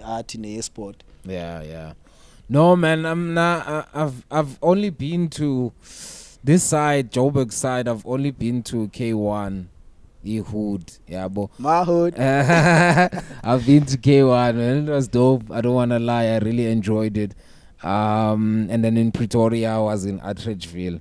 art ne-sport. Yeah. No, man, I'm not. I've only been to this side, Joburg side. I've only been to K1, Ehud, yeah, but My hood. I've been to K1 and it was dope. I don't want to lie, I really enjoyed it. And then in Pretoria, I was in Atteridgeville,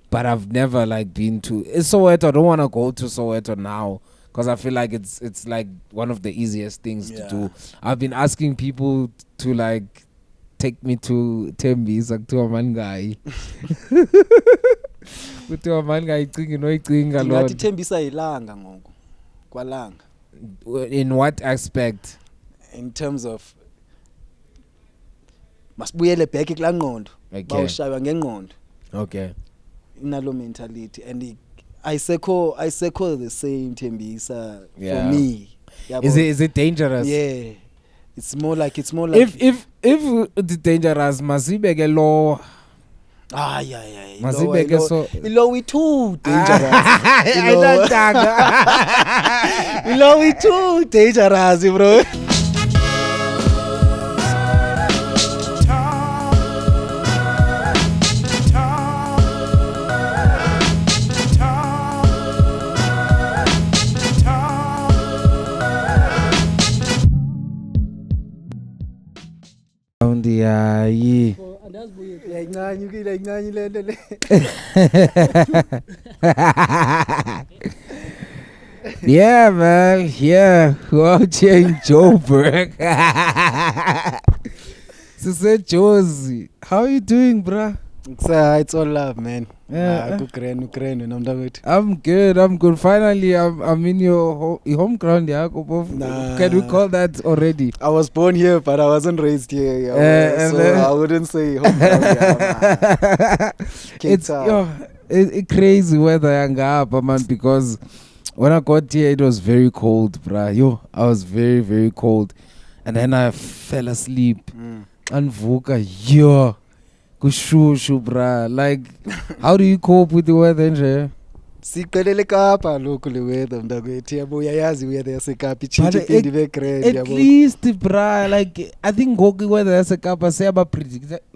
but I've never like been to Soweto. I don't want to go to Soweto now because I feel like it's like one of the easiest things to do. I've been asking people to like take me to Tembisa kuthiwa mangayi. Kuthiwa mangayi icinga noyicinga lo. Ngathi Thembisa ilanga ngoku kwalanga. In what aspect? In terms of masibuyele back kulaa ngqondo. Bawushaywa ngengqondo. Okay. Inalo mentality and aysekho the same Thembisa for me. Is it dangerous? Yeah. It's more like if the dangerous masibeke law. Yeah. Masibeke so Ilo too dangerous. Ayidanga. Ilo too dangerous, bro. Yi. Incane lento le. Yeah, man. Yeah. Out here in Joburg. Sister Josie, how you doing, bruh? It's all love, man. Yeah. I'm good. Finally, I'm in your home ground, yeah. Can we call that already? I was born here, but I wasn't raised here. So I wouldn't say home ground. It's crazy weather, man, because when I got here, it was very cold, bruh. I was very, very cold. And then I fell asleep. And Vuka, kushushu, bruh. Like, how do you cope with the weather, nje? Siqelele Kapa locally weather mntakwethu yabo uyayazi weather yaseKapa ichinja iphinde ibe grand yabo. At least, bruh, like I think ngoku weather yaseKapa seyaba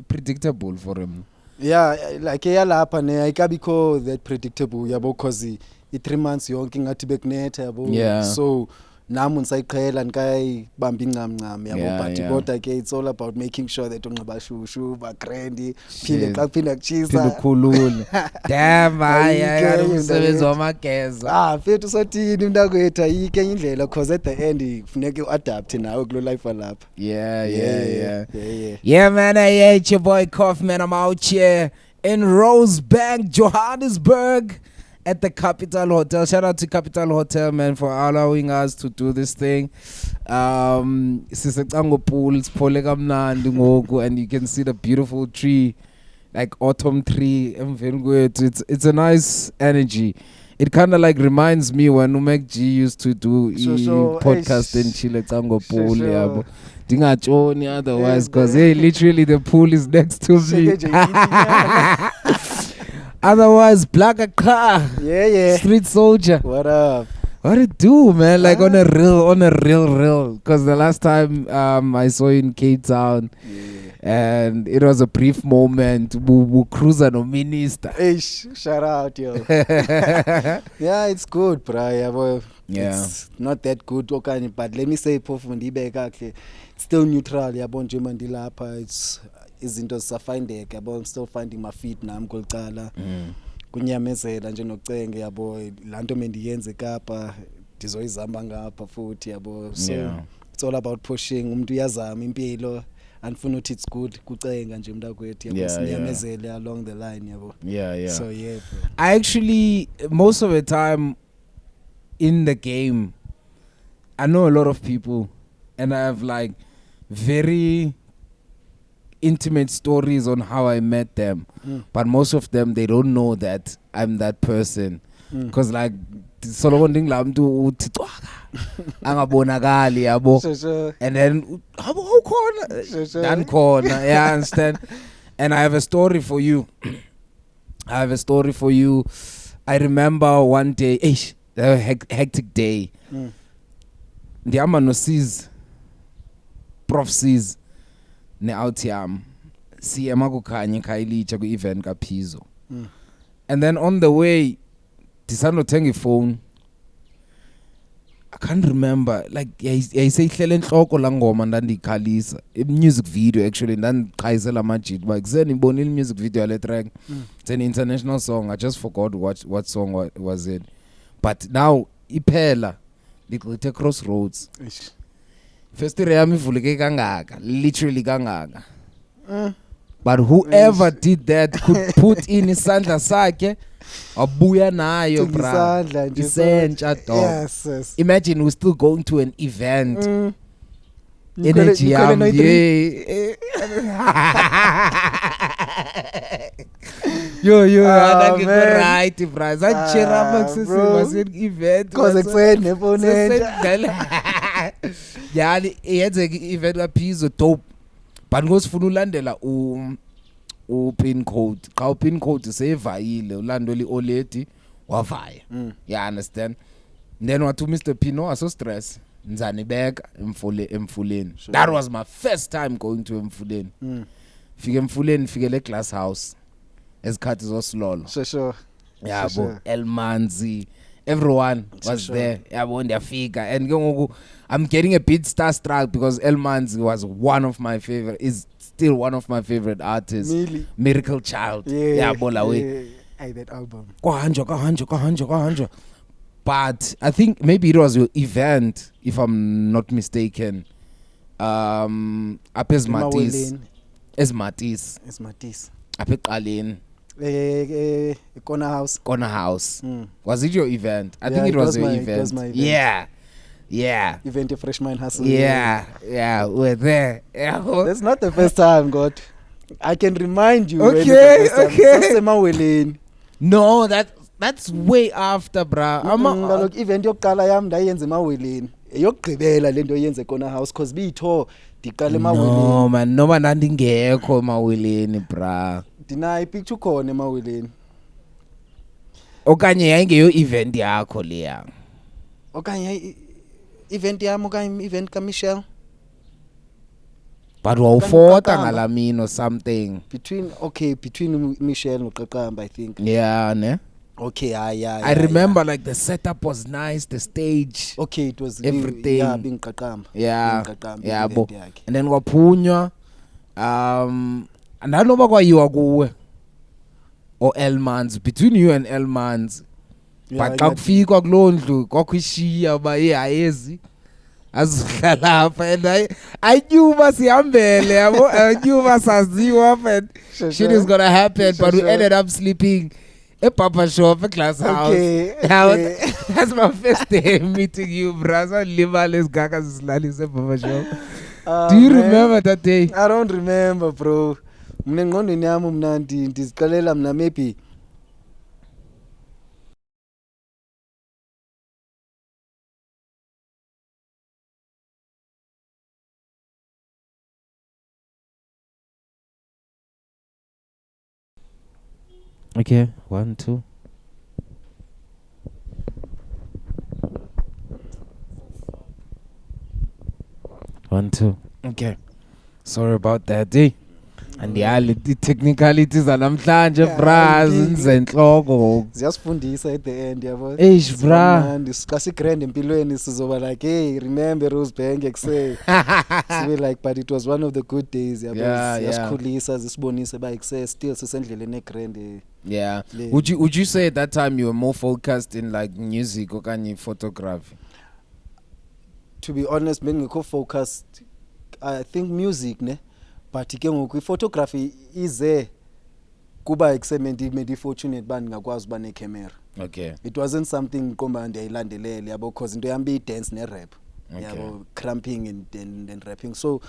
predictable for him. Yeah, like eyalapha ne ayikabikho that predictable yabo cause i3 months yonke ngathi bekunetha yabo. Yeah. So nami ngisayiqhela nikayibamba incamncam yabo but kodwa ke it's all about making sure that unxiba shushu ba grand phinde xa kuphinda kuchisa khulule. Damn, umsebenzi wamageza. Mfethu sothini mntakwethu ayike indlela cause at the end kufuneka uadapt nawe kulo life walapha. Yeah, man, it's your boy Kaufman. I'm out here in Rosebank, Johannesburg, at the Capital Hotel. Shout out to Capital Hotel, man, for allowing us to do this thing. Sisecango pool, and you can see the beautiful tree, like autumn tree. It's a nice energy. It kind of like reminds me when Umek G used to do podcast in Chile Tango pool. Otherwise, because literally the pool is next to me. Otherwise, black car. Yeah. Street soldier. What up? What it do, man? Like on a real. Because the last time I saw you in Cape Town, and it was a brief moment. We cruiser no minister. Shout out, yo. Yeah, it's good, bro. It's not that good, okay, but let me say, it's still neutral. It's izinto zisafindeka yabo, I'm still finding my feet nami kolcala kunyamezela nje nocenge yabo lanto mendiyenze eKapa ndizoyizamba ngapha futhi yabo. So it's all about pushing. Umuntu uyazama impilo andifuna uthi it's good kucenga nje mntakwethu yabo, sinyamezele along the line yabo. So bro. I actually most of the time in the game I know a lot of people and I have like very intimate stories on how I met them, but most of them they don't know that I'm that person because like Solomon Dingla mntu uthi angabonakali yabo, and then how corner yeah, understand. And I have a story for you. I remember one day, a hectic day. Ndihamba noSiz prophecies ne out yam siyema kukhanya ekhayilitsha ku event kaPhizo. And then on the way ndisandothenga ifone, I can't remember, like yayiseyihlele enhloko la ngoma ndandikhalisa music video actually ndandiqhayisela amajit ba kuseni ibonile music video yale track. It's an international song. I just forgot what song was it, but now iphela liqithe Crossroads. First yami ivuleke kangaka, literally kangaka. But whoever did that could put in isandla sakhe abuya nayo bra. Isentsha dog. Yes. Imagine we're still going to an event. Energy yam. Yo, right, bra. Zanchera maksisi was an event. Cause eksene bonenja. Yeah, yenze event kaPhizo dope. But ngosifuna ulandela pin code. Xa pin code sevayile ulando li oledi wavaya. Yeah, understand. Then what to Mr. Pino aso stress. Nzani beka emfuleni. Sure. That was my first time going to emfuleni. Fike emfuleni fikele Glass House. Esikhathi zosilolo. Sure. Yeah, sure. Elmanzi. Everyone was there. Yabo ndiyafika and ke ngoku I'm getting a bit starstruck because Elmanzi was is still one of my favorite artists. Miracle Child. Yabo la we. That album. Kahanjo. But I think maybe it was your event, if I'm not mistaken. Up Esmatis. Up Eqaleni. Corner House. Was it your event? I think it was your event. It was my event. Yeah. Event of Freshman Hustle. Yeah, we're there. That's not the first time, God. I can remind you. Okay. No, that's way after, bruh. Look, event yokuqala yami ndayenza eMaweleni. Eyokugqibela lento yenze Corner House cause bitho diqala eMaweleni. No man, noma nandingekho eMaweleni, bruh. Dina ipicture khona eMaweleni. Okanye yayingeyo event yakho leya. Okanye event yami okanye event kaMichelle. But wawufota ngalamini or something. Between Michelle noQaqamba, I think. Yeah, ne? Okay, yeah. I remember like the setup was nice, the stage. Okay, it was everything. Being Qaqamba. Yeah, and then waphunywa and I know kwayiwa kuwe or Elmanzi, between you and Elmanzi. But xa kufika kulo ndlu kwakhishiya ba ayezi azihlala apha and I knew masihambele yabo, I knew masaziwa and shit is gonna happen, but we ended up sleeping at Papa Shop at Glass House. Okay. That's my first day meeting you, brother. Libales gagas lalis at Papa Shop. Do you remember that day? I don't remember, bro. Mna ngqondweni yami mna ndiziqalela mna maybe Okay, 1, 2. One, two. Okay. Sorry about that, eh? And the technicalities namhlanje bra zenhloko ziyasifundisa at the end yabo. Eish bra. Discuss grand empilweni sizoba like, hey, remember Rosebank ekuse. So we like, but it was one of the good days yabo. Yasikhulisa zisibonise ba ekuse still sisendleleni egrand. Yeah. Would you say at that time you were more focused in like music okanye photography? To be honest, bengikho focused, I think music ne. But ke ngoku photography ize kuba excemendi fortunate bani ngakwazi ba ne camera. Okay. It wasn't something komba ndiyayilandelele yabo because into yami be dance ne rap. Yabo cramping and rapping. So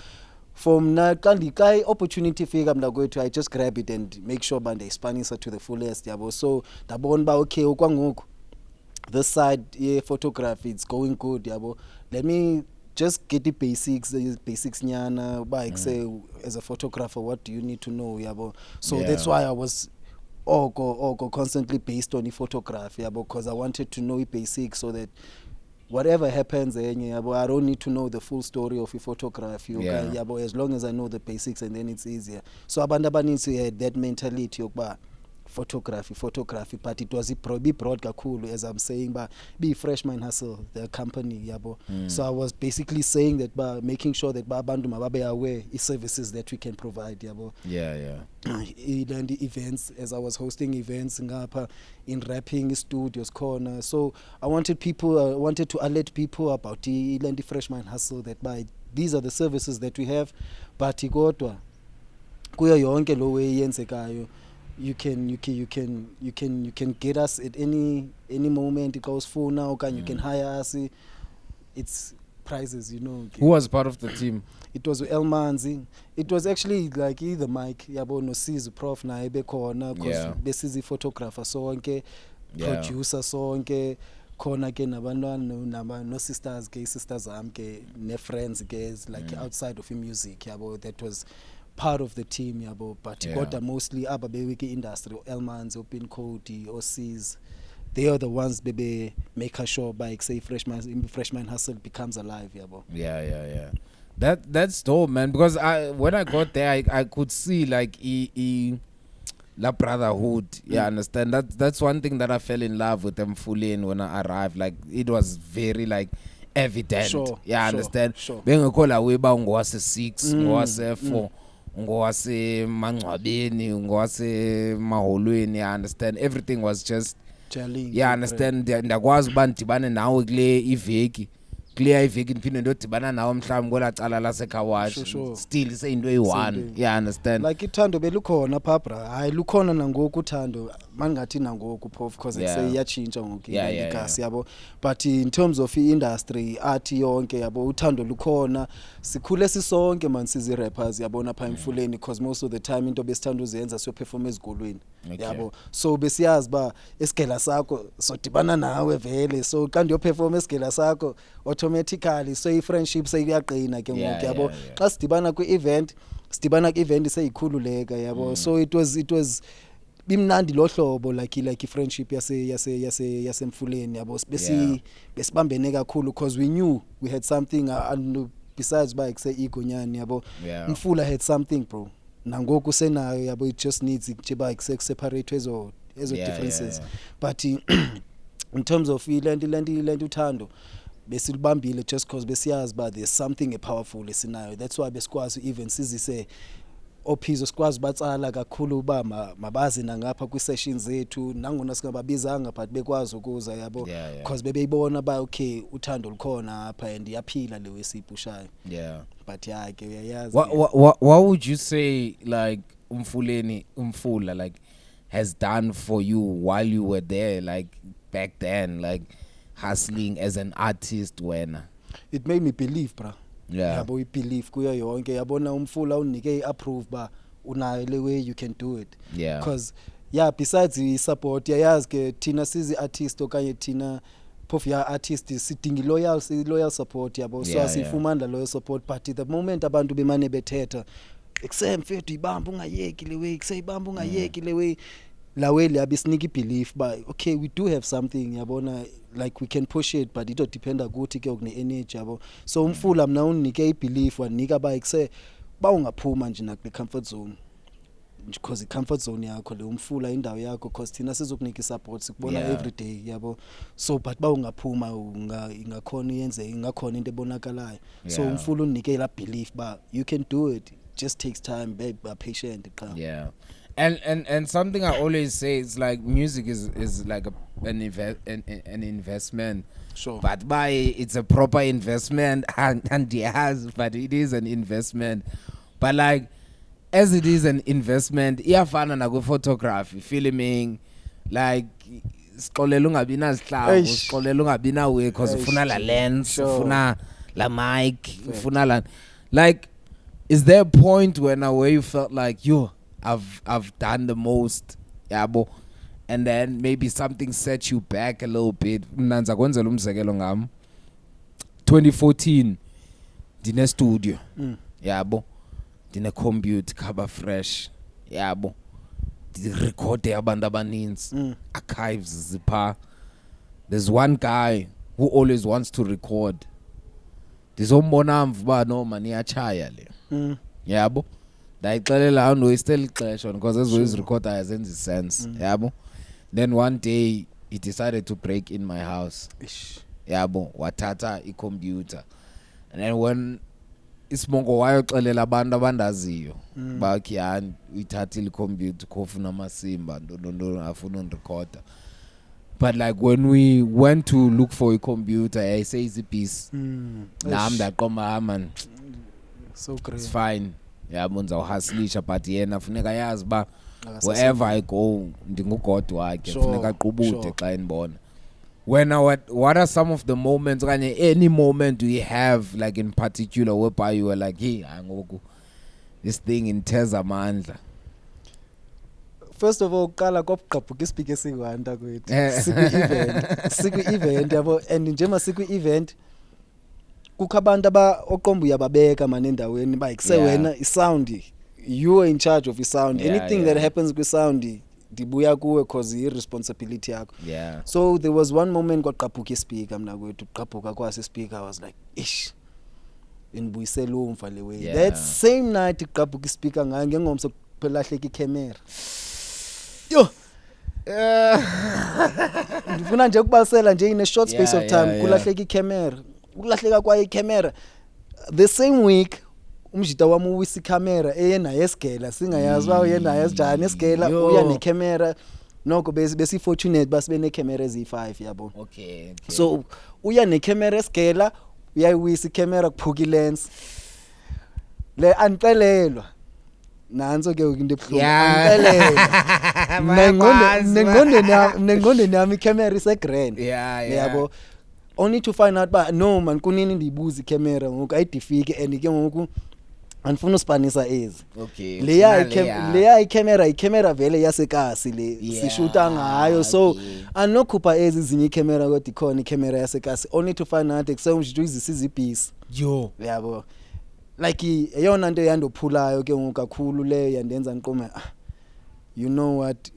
from na kai opportunity fika mla kwethu I just grab it and make sure bande expanisa to the fullest yabo. So dabona ba okay okwangoku this side photography it's going good yabo. Let me just get the basics nyana ba say as a photographer what do you need to know yabo. So that's why I was constantly based on the photography yabo, because I wanted to know the basics so that whatever happens enye yabo, I don't need to know the full story of photography okay yabo, as long as I know the basics, and then it's easier. So abantu abaninzi had that mentality yokuba photography, but it was be broad kakhulu, as I'm saying, but be Freshman Hustle, the company yabo. So I was basically saying that by making sure that abantu mababe aware services that we can provide yabo. And events, as I was hosting events ngapha in rapping studios corner, so I wanted to alert people about the Freshman Hustle, that by these are the services that we have, but kodwa kuyo yonke lo way yenzekayo, you can get us at any moment. It goes full now, you can hire us. It's prizes, you know. Who was part of the team? It was Elmanzi. It was actually like either Mike yabo no Sizu Prof na ebe khona, because besizi photographer sonke, producer sonke, khona ke nabantwana no sisters ke, sisters am ke, ne friends ke, like outside of music yabo, that was part of the team yabo, but got mostly ababewiki industry, Elmans, Open Cody, OCs. They are the ones baby make sure by say freshman hustle becomes alive yabo. That's dope, man, because when I got there I could see like la brotherhood. Understand that's one thing that I fell in love with them fully in when I arrived. Like it was very like evident. Understand. Bengekola weba ngwase 6 ngwase 4 ngwase mangcwabeni ngwase maholweni. Understand, everything was just understand. Ndakwazi uba ndibane nawe kule iveki, clear iveki ndiphinde ndodibana nawe mhlawumbe kola cala laseKhawashi, still sayinto eyi-one. Understand, like ithando belukhona phabra, hayi lukhona nangoku uthando, mangathi nangoku phofu, because seyiyatshintsha ngoku igasi yabo, but in terms of industry art yonke yabo, uthando lukhona, sikhule sisonke man sizi rappers yabona pha Emfuleni, because most of the time into besithanda uzenza siyo perform ezikolweni yabo. So besiyazi ba esigela sakho sodibana nawe vele, so xa ndiyo perform esigela sakho automatically so i-friendship seyiyaqina ke ngoku yabo. Xa sidibana kwi-event seyikhululeka yabo. So it was bimnandi lo hlobo like i-friendship yase Mfuleni yabo, besibambene kakhulu, because we knew we had something besides by say igonyani yabo. Mfula had something bro, nangoku senayo yabo, it just needs ba separate ezo differences. But in terms of land uthando besilibambile just because besiyazi ba there's something powerful esinayo. That's why besikwazi even sizise ophizo sikwazi batsala kakhulu ba mabazi nangapha kwi sessions zethu, nangona singababizanga but bekwazi ukuza yabo, because bebeyibona ba okay uthando lukhona apha and yaphila lewe sipushayo. But ke uyayazi, what would you say like Umfula like has done for you while you were there, like back then, like hustling as an artist wena? It made me believe bra. Yabo we believe kuyo yonke yabona Umfula unike approve ba unayo le way you can do it, because besides the support yayazi ke thina sizi artist okanye thina phofu ya artist sidinga loyal support yabo. So asifumana loyal support, but the moment abantu bemane bethetha eksemfethu ibamba ungayeki le way, kuseyibamba ungayeki le way, la way liyabe sneaky belief ba okay we do have something yabona, like we can push it, but it depend ukuthi ke okune energy yabo. So Umfula mna unike ibelief wanika ba ekse ba ungaphuma nje nakule comfort zone, because i-comfort zone yakho le Umfula indawo yakho, because thina sizokunika i-support sikubona every day yabo. So but ba ungaphuma ingakhona yenze ingakhona into ebonakalayo. So Umfula unike la belief ba you can do it, just takes time babe, be patient. And something I always say is like music is like an investment. But it's a proper investment, and yes, but it is an investment. But like as it is an investment, iyafana na ku photography, filming, like sixolela ungabi nazihlangu, sixolela ungabi nawe because ufuna la lens, ufuna la mic, ufuna la, like is there a point where you felt like I've done the most yabo, and then maybe something set you back a little bit? Mnanza kwenzela umzekelo ngam 2014 dine studio yabo, dine compute cover fresh yabo, di record abantu abaninzi, archives zipha. There's one guy who always wants to record. Ndizombona mvuba no mani yachaya le. Yabo. Ndayixelela no still ixesha because as record ayenzi sense. Yabo. Then one day he decided to break in my house. Yabo, wathatha I-computer. And then when isibongo wayoxelela abantu abandaziyo bakhiyani uyithathile I-computer khofuna amasimba ndo afuna unrecorder. But like when we went to look for a computer, I say it's a piece. Nam ndaqoma man. So great. It's fine. Yabo ndizawuhasilisha but yena funeka yazi ba wherever I go ndingugod wakhe funeka qubude xa enibona. What are some of the moments any moment do you have like in particular whereby you were like hey ngoku this thing inteza amandla? First of all qala kopugqabhuka ispeaker sikwanda kwethu siku event yabo and njema siku event kukho abantu oqomba uyababeka man endaweni bayikuse wena isound you are in charge of isound anything that happens with sound dibuya kuwe cause I responsibility yakho. So there was one moment kwaqabhuka ispeaker mina kwethu uqabhuka kwase speaker I was like ish inibuyisela umfa le way. That same night iqabhuka ispeaker ngengomso phelahleka icamera yo ndifuna nje ukubasela nje in a short space of time kulahleka icamera ukulahleka kwaye icamera the same week umjita wami uwisa icamera eyena yesigela singayazi wa yena yesijana esigela uya necamera noko besi fortunate basibe necamera ezi5 yabo. Okay. So uya necamera esigela uyayiwisa icamera kuphuka ilens le anixelelwa nanzo ke into ebuhlungu anixelelwa nengqondweni yami icamera isegrand yabo only to find out ba no man kunini ndiyibuza icamera ngoku ayidifike and ke ngoku anifuna uspanisa ezi. Okay. Leya icamera vele yasekasi le sishuta ngayo so anokhupha ezi zinye icamera kodwa ikhona icamera yasekasi only to find out ekusewumjito izisiza ibhisi yo yabo like eyona nto yandophulayo ke ngoku kakhulu leyo yandenza ngiqome you know what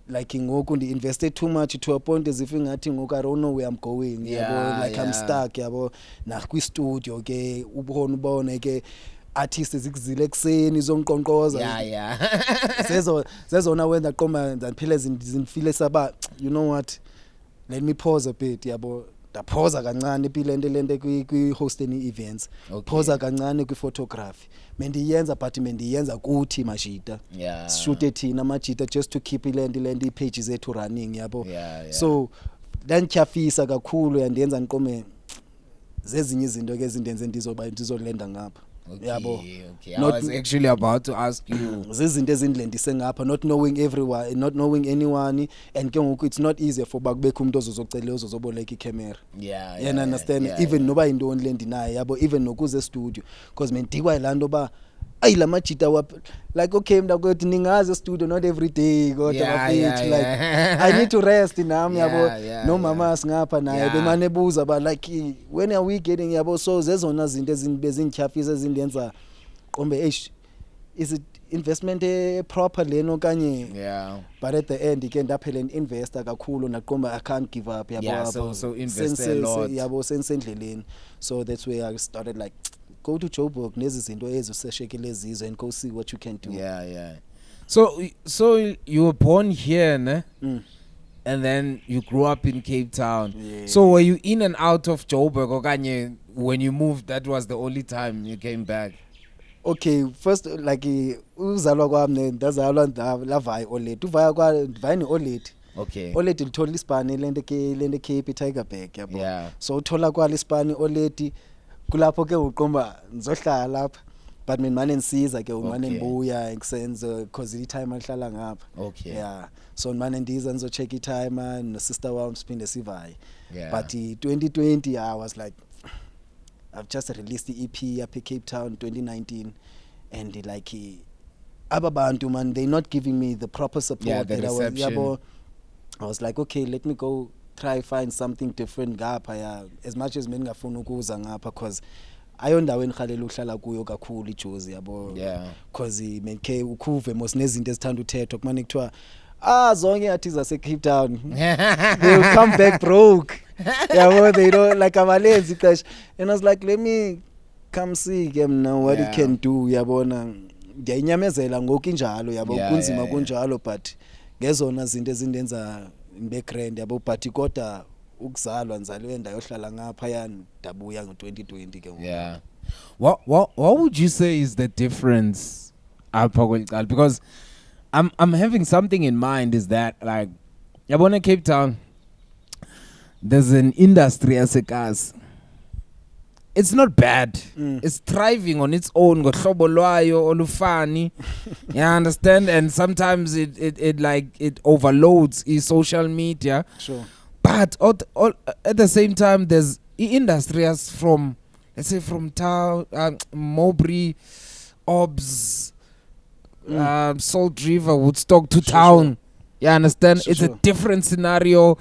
like ngoku ndi invested too much to a point as if ngathi ngoku I don't know where I'm going yabo like I'm stuck yabo na kwi studio ke ubona ke artists zikuzile ekseni zonqonqoza sezona wena qoma ndiphile zinfile saba you know what let me pause a bit yabo ndaphoza kancane lente kwi hosting events phoza kancane kwi photography mendiyenza but mendiyenza kuthi mashita shoot thina majita just to keep lente pages zethu running yabo so then kyafisa kakhulu yandenza ngiqome zezinye izinto ke ezindenze ndizolenda ngapha. Okay. I was actually about to ask you. Zizinto ezindlendise ngapha not knowing everyone, not knowing anyone and ke ngoku it's not easy for bakubekho umuntu ozocela ozoboleka icamera. You understand even noba into onlendi naye yabo even nokuze studio because mendikwa ilanto ba ay la majita like okay mntakwethu ningaze studio not every day kodwa bafethu like I need to rest nami yabo no mama singapha naye bemane buza ba like when are we getting yabo so zezona zinto ezinbezintyhafisa ezindenza qombe is it investment proper leno kanye but at the end ke ndaphela an investor kakhulu naqomba I can't give up yabo so invest a lot yabo sensendleleni so that's where I started like go to Joburg nezi zinto eziseshekile ezizwe and go see what you can do. So you were born here ne? And then you grew up in Cape Town. So were you in and out of Joburg okanye when you moved that was the only time you came back? Okay, first like uzalwa kwami ndazalwa lavaya Olet uvaya kwa divine Olet. Okay. Olet lithola ispani lente Cape Tigerberg yabo. So uthola kwa ispani Olet kulapho ke uqomba ngizohlala lapha but mina manje nisiza ke umane ngibuya ngisenze cause I time ahlala ngapha so manje ndiza nizo check I time no sister wami siphinde sivaye but 2020 I was like I've just released the EP up in Cape Town 2019 and like ababantu man they not giving me the proper support that I was like okay let me go try find something different ngapha as much as mina ngafuna ukuza ngapha cause ayondaweni khalela uhlala kuyo kakhulu iJozi yabo cause menke ukhuve mos nezinto ezithanda uthethwa kumane kuthiwa zonke artists zase Cape Town they will come back broke Yeah, well, they don't like abalenzi ixesha. And I was like, let me come see him now what it can do. Yabona ngiyayinyamezela ngoku injalo yabo kunzima kunjalo but ngezona zinto ezindenza background yabo but kodwa ukuzalwa nzalwe ndayohlala ngapha yani dabuya ngo2020 ke. Yeah. What would you say is the difference because I'm having something in mind is that like yabona Cape Town there's an industry as a gas. It's not bad. It's thriving on its own. Ngohlobo lwayo olufani. You understand? And sometimes it like it overloads social media. Sure. But at the same time, there's industry as from, let's say, from town, Mowbray, Obbs, Salt River, Woodstock to town. Sure. You understand? It's a different scenario.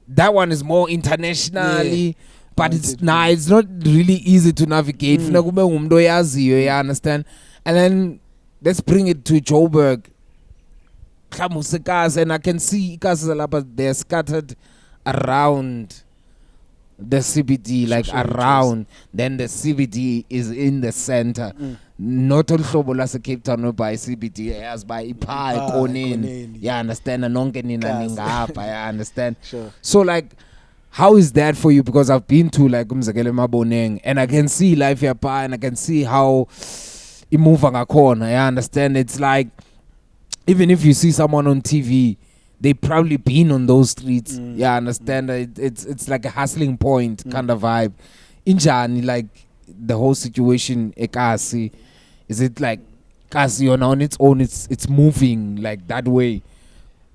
That one is more internationally. Yeah. But it's not really easy to navigate. You understand? And then let's bring it to Joburg. And I can see they're scattered around the CBD, like around. Then the CBD is in the center. Not all Shobola Cape Town by CBD as by Ipa Konin. You understand? And I understand. Sure. So like, how is that for you? Because I've been to like Umzekele Maboneng and I can see life here and I can see how it move on a corner. I understand. It's like even if you see someone on TV, they probably been on those streets. Yeah, I understand. It's like a hustling point kind of vibe. Injani, like the whole situation Ekasi, is it like Kasi on its own? It's moving like that way.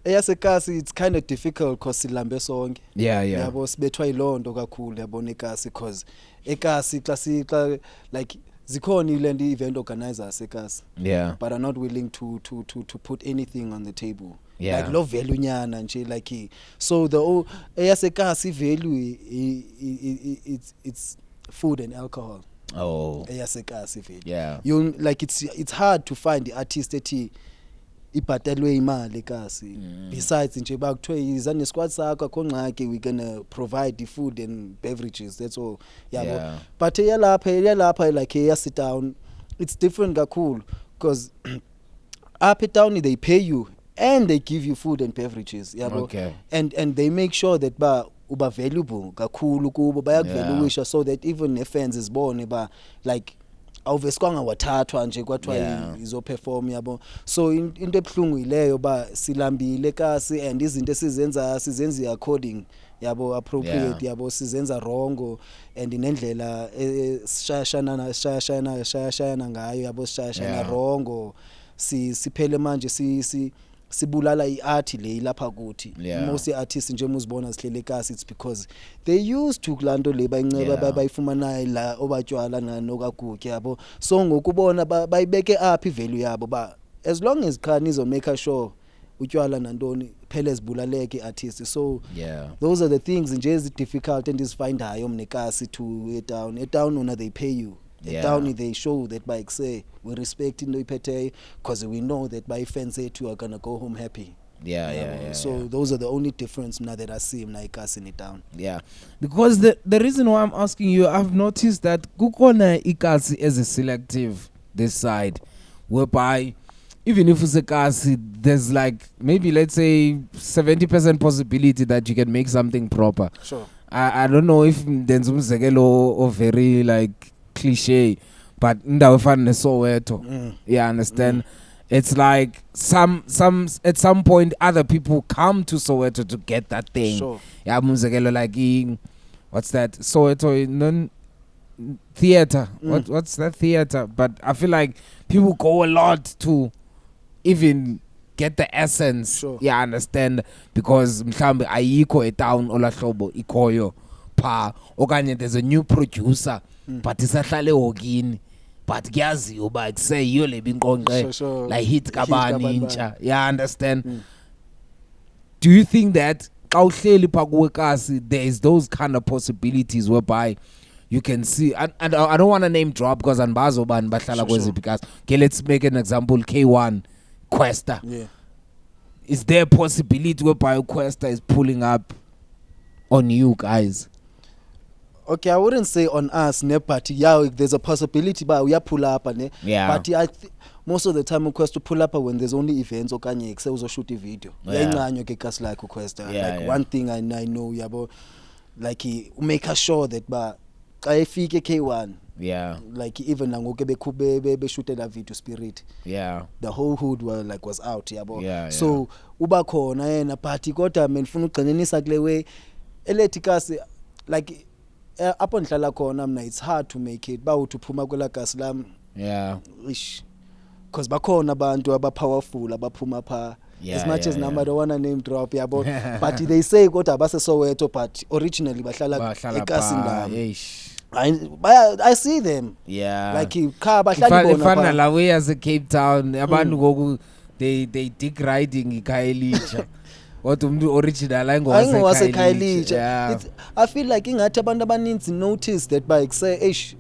Yes, ekasi it's kind of difficult cause silambe sonke. Yeah. Yabo sibethwa ilondo kakhulu yabona ekasi cause ekasi xa like zikhona iland event organizers ekasi. Yeah. But are not willing to put anything on the table. Yeah. Like lo value nyana nje like so the yes ekasi value it's food and alcohol. Oh. Yes ekasi value. Yeah. You like it's hard to find the artist ethi ibhatelwe imali kasi besides nje bakuthiwe iza nesquad sakho akho ngxaki we gonna provide the food and beverages that's all yabo but yalapha like sit down it's different kakhulu because up and down they pay you and they give you food and beverages yabo. Okay. And they make sure that uba valuable kakhulu kubo bayakuvaluisha so that even the fans is born ba like awuveskwanga wathathwa nje kwathiwa izo perform yabo so into ebhlungu ileyo ba silambile kasi and izinto sizenza according yabo appropriate yabo sizenza wrong and inendlela shayashana ngayo yabo shayashana wrong siphele manje sibulala iart le lapha kuthi most artists nje muzibona sihlele kasi it's because they used to kulando le bayinceba bayifumana la obatshwala nokagutya yabo so ngokubona bayibeke up ivalue yabo ba as long as khani izo make sure utshwala nantoni phele zibulaleke artists so those are the things nje is difficult and is find hayo mnekasi to down when they pay you. Down they show that by say we respect into iphethe because we know that by fans you are gonna go home happy. So those are the only difference now that I see him like us in it down. Yeah, because the reason why I'm asking you, I've noticed that kukona ikasi as a selective this side, whereby even if it's a kasi, there's like maybe let's say 70% possibility that you can make something proper. Sure. I don't know if there's or very like cliche, but ndawo fana neSoweto. Yeah, understand. It's like some at some point other people come to Soweto to get that thing. Sure. Yeah, muzekelo like what's that? Soweto non theater. What's that theater? But I feel like people go a lot to even get the essence. Sure. Yeah, understand, because mhlambe ayikho etown olahlobo ikoyo pa okanye there's a new producer but isahlale hokini but kuyaziwa uba kuse yiyo le binqonqe like hit kabani intsha. Yeah, understand. Do you think that xa uhleli pha kuwekasi there is those kind of possibilities whereby you can see and I don't want to name drop because anbazo bani bahlala kwezi because okay, let's make an example. K1 Questa. Yeah. Is there a possibility whereby Questa is pulling up on you guys? Okay, I wouldn't say on us, ne, but yeah, there's a possibility, but we are pull up, ne. Yeah. But most of the time, request to pull up when there's only events or kanye except shoot a video. Yeah, like request. Like one thing I know, yeah, but like he make sure that, but I feel K1. Yeah. Like even nangoke be shoot that video Spirit. Yeah. The whole hood was out, yeah, but yeah. So uba khona yena party kodwa mina ngifuna ugcinenisa kule way elethi kasi like apho ndihlala khona mina it's hard to make it bawuthi uphuma kwela gas lam. Yeah. Ish. Because bakhona abantu aba powerful abaphuma pha. As much as number don't wanna name drop yabo but they say kodwa base Soweto but originally bahlala eKasindam. I see them. Yeah. Like car bahlali bona. Ifana la way as a Cape Town abantu ngoku they dig riding iKhayelitsha. What umuntu original ayingowase Khayelitsha. I feel like ingathi abantu abaninzi notice that by say eish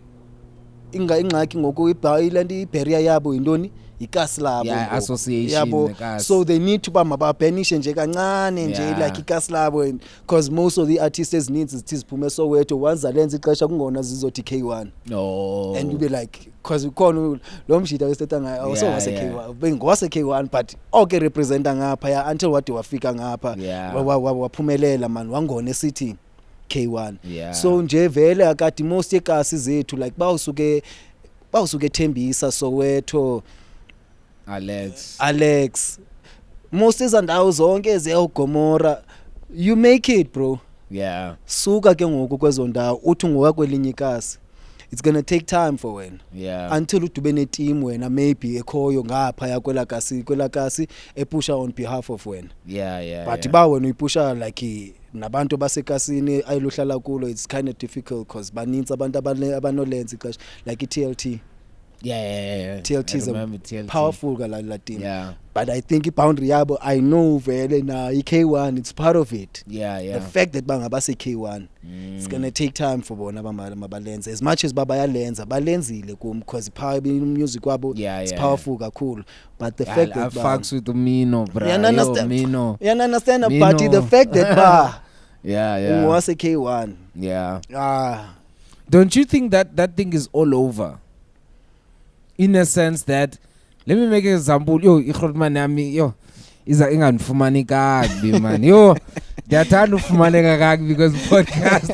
ingxaki ngoku island ibarrier yabo indoni ikasi labo. Yeah, association yabo. So they need to banish nje kancane nje like ikasi labo because most of the artists needs ziphume Soweto once alenza ixesha kungona zizothi K1. No. And you be like because ukhona lo mshita wesithatha ngayo also wase K1 bengwase K1 but okay representa ngapha ya until wade wafika ngapha waphumelela man wangona city K1. So nje vele akade most ekasi zethu like bawusuke Thembisa Soweto Alex most izandawo zonke eziyogomora you make it bro. Yeah. Suka ke ngoku kwezondawo uthi ngoka kwelinye ikasi it's going to take time for wena. Yeah. Until udube ne team wena maybe ekhoyo ngapha ya kwela kasi epusha on behalf of wena. Yeah. But ba wena uyipusha like nabantu basekasini ayiluhlala kulo it's kind of difficult because baninzi abantu abanolenza ixesha like iTLT. Yeah. TLT is a TLT. powerful la team. Yeah. But I think boundary yabo I know vele na K1 it's part of it. Yeah. The fact that bangabase K1 it's going to take time for bona mabalenza as much as baba yalenza balenzile kum because power music wabo it's powerful kakhulu but the fact that fucks with the Mino bro. Mino. You understand but the fact that ba was a K1. Yeah. Don't you think that thing is all over? In a sense that let me make an example ikhuluma nami iza inganifumani kabi man ndiyathanda ufumaneka kabi because podcast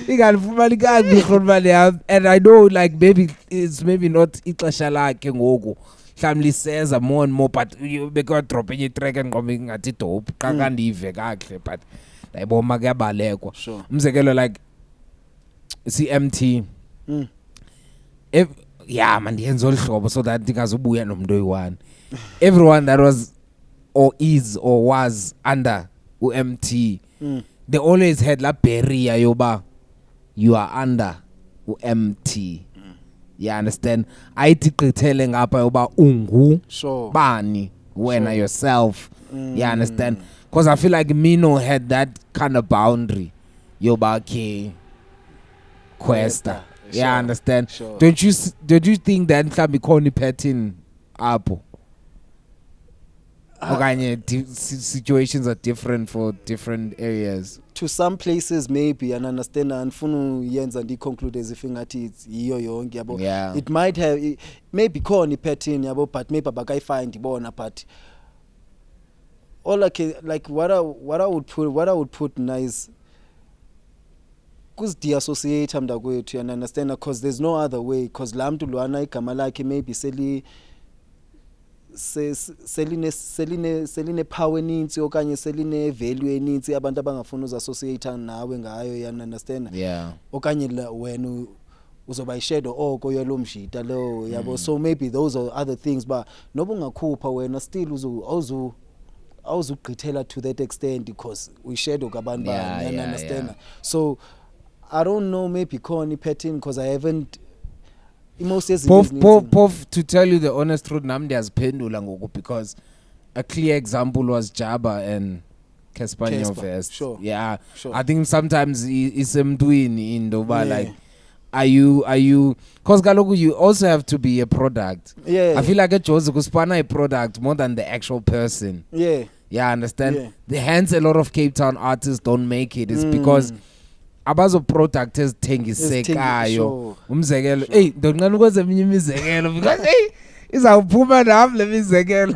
inganifumani kabi ikhuluma nami and I know like maybe it's maybe not ixesha lakhe ngoku mhlawumbe liseza more and more but beka drop enye track enqobe ngathi dope kandive kahle but ayiboma kuyabalekwa umzekelo like CMT man yenza olhlobo so that ndingazubuya nomuntu oyi1 everyone that was or is or was under uMT they always had la barrier yoba you are under uMT. You understand? Ayithi qithele ngapha yoba ungu bani wena yourself. You understand? Because I feel like Mino had that kind of boundary yoba ke Questa. Yeah, I understand. Don't you think that mhlawumbe khona ipattern apho? Okanye situations are different for different areas. To some places maybe and understand andifuna uyenza ndiconclude as if ngathi yiyo yonke yabo. It might have maybe khona ipattern yabo but maybe abakayifind ibona but all like what I would put nice cuz de-associate mntakwethu and understand because there's no other way because la mntu lwana igama lakhe maybe seline power eninzi okanye seline value eninzi abantu abangafuna uzassociate nawe ngayo you understand okanye wena uzoba ishadow oko yalo mshita lo yabo so maybe those are other things but noba ungakhupha wena still awuzugqithela to that extent because we shadow kabantu you understand so I don't know maybe khona pattern because I haven't Pov to tell you the honest truth nami ndiyaziphendula ngoku because a clear example was Jabba and Casper Nyovest. Sure. I think sometimes isemntwini indoba like are you cause kaloku you also have to be a product. I feel like a Jose kuspana a product more than the actual person. Yeah, understand? Hence a lot of Cape Town artists don't make it. It's because abazo product ezithengisekayo umzekelo hey ndonqana ukwenza eminye imizekelo because hey izawuphuma nami le mizekelo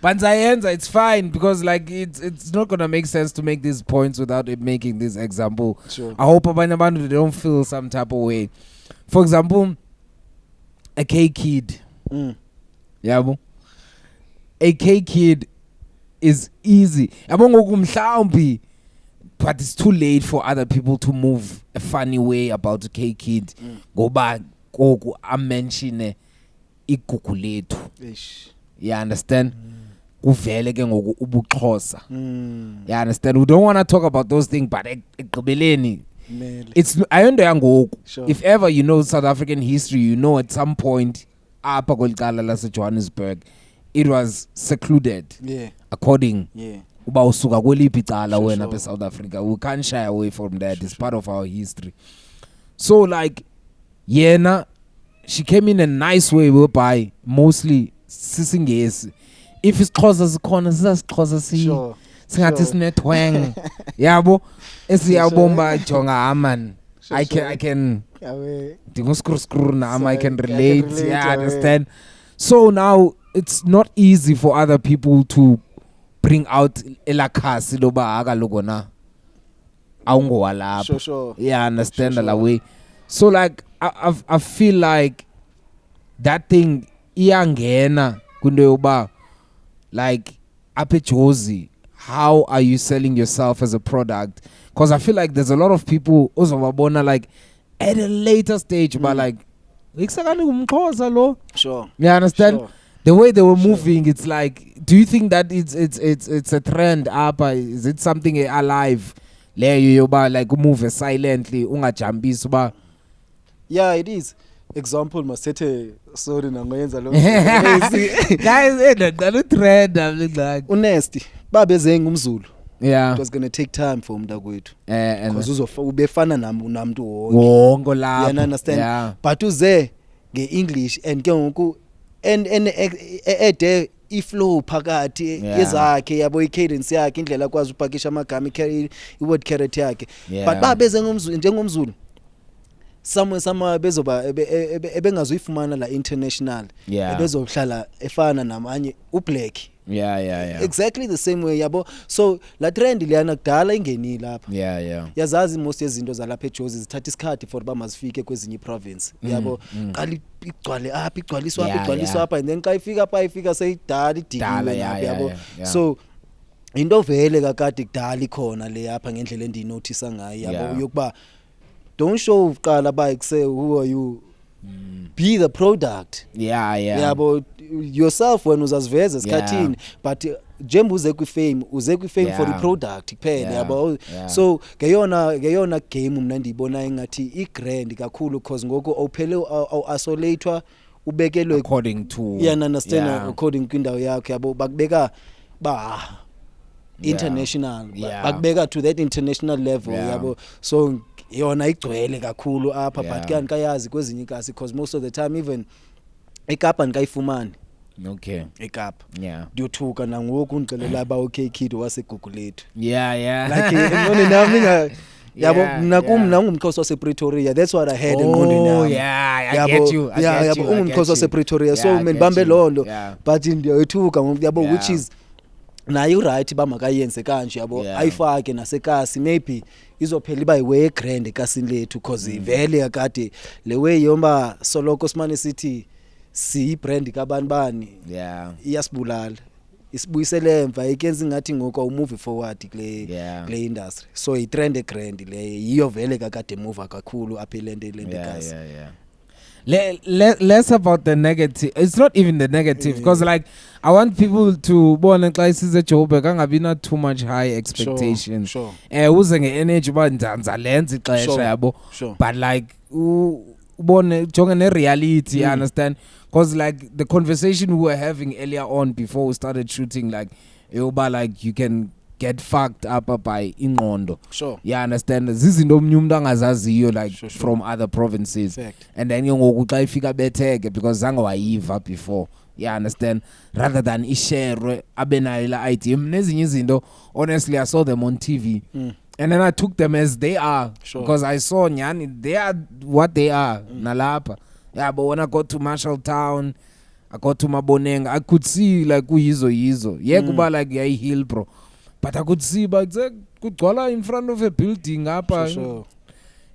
but Zayenza it's fine because like it's not gonna make sense to make these points without it making this example. I hope abanye abantu they don't feel some type of way. For example, a K Kid. Yabo. A K Kid is easy. Mhlawumbi, but it's too late for other people to move a funny way about a K Kid. Go back, go mention igugu lethu. You understand? Uvele ke ngoku ubuxhosa. You understand? We don't want to talk about those things, but ekugqibeleni it's ayonto yangoku. If ever you know South African history, you know at some point apha kwelicala lase Johannesburg it was secluded. According uba usuka kweliphi icala wena pe South Africa, we can't shy away from that. It's part of our history. So like yena, she came in a nice way whereby mostly sisingesi if isixhosa sikhona sisixhosa singathi sinetwang yabo esiyabomba jonga aman I can screw nama I can relate. Yeah, understand. So now it's not easy for other people to bring out elakhasi loba akalogo na awungowa lapha. Yeah, understand la way. So like I feel like that thing iyangena kunto yoba like apha Jozi, how are you selling yourself as a product? Because I feel like there's a lot of people ozobabona like at a later stage but like ikusakani umxhosa lo. You understand? The way they were moving, it's like, do you think that it's a trend up? Is it something alive? Like move silently, ungajumpisi ba. Yeah, it is. Example masithe sorry nangoyenza lo. Guys, that trend I'm like Unesty babeze ngumzulu. Yeah. It was going to take time for umntakwethu. Because ubefana namuntu wonke lapho. You understand? Yeah. But uze nge-English and ke ngoku and ede iflow phakathi yezakhe yabo i-cadence yakhe indlela akwazi upakisha amagama i-word character yakhe. But babeze ngumzulu njengomzulu. Some bezoba ebengazuyifumana la international. Bezohlala efana namanye uBlack. Yeah. Exactly the same way yabo. So la trend liyana kudala ingenile lapha. Yazazi most yezinto zalapha eJozi zithatha isikhathi for ba mazifike kwezinye province. Yabo qali igcwale apha igcwaliswa apha and then xa ifika apha ifika seyidala idikiwe yabo. So into vele kakade kudala ikhona le apha ngendlela endinothisa ngayo yabo yokuba don't show qala ba say who are you, be the product. Yabo yourself when uzaziveza esikhathini but njembe uze kwi-fame for the product kuphela yabo. So ngeyona game mina ndiyibona engathi i-grand kakhulu because ngoko awuphele isolate ubekelwe according to understand according kwindawo yakho yabo bakubeka ba international bakubeka to that international level yabo. So yona igcwele kakhulu apha but kanti kayazi kwezinye ikasi because most of the time even eKapa nikayifumani. eKapa ndiyothuka nangoku undixelela ba okay kid waseGugu lethu. Like ngone nami yabo nakum nangumxhosa wasePretoria, that's what I had engqondweni yami. I get you. Yabo ungumxhosa wasePretoria so mina bambe londo but ndiyothuka yabo which is nayo right bamakayenze kanje yabo ayifake nasekasi maybe izophela iba iwe grand ekasini lethu because ivele akade le way yomba soloko simane sithi si brand kabanibani iyasibulala isibuyisele emva ikenza ngathi ngoko umove forward kule industry. So I trend e grand le yiyo vele kakade move kakhulu aphelende guys. Less about the negative. It's not even the negative because like I want people to bona xa isize Joburg angabi not too much high expectations. Uze nge-energy ba ndanza lenza ixesha yabo but like ubone jonga ne-reality. You understand? Because like the conversation we were having earlier on before we started shooting like yoba like you can get fucked up by ingqondo. You understand? Zizinto omnye umuntu angazaziyo like from other provinces. And then ngoku xa ifika betheke because zange wayiva before. yeah, understand, rather than ishare abenayo la idea. Nezinye izinto, honestly, I saw them on TV. And then I took them as they are, because I saw nyani, they are what they are, nalapa. Yeah, but when I got to Marshalltown, I got to Maboneng, I could see like yizo. Yeah, kuba like yeah, hill bro. But I could see but kugcwala in front of a building apha.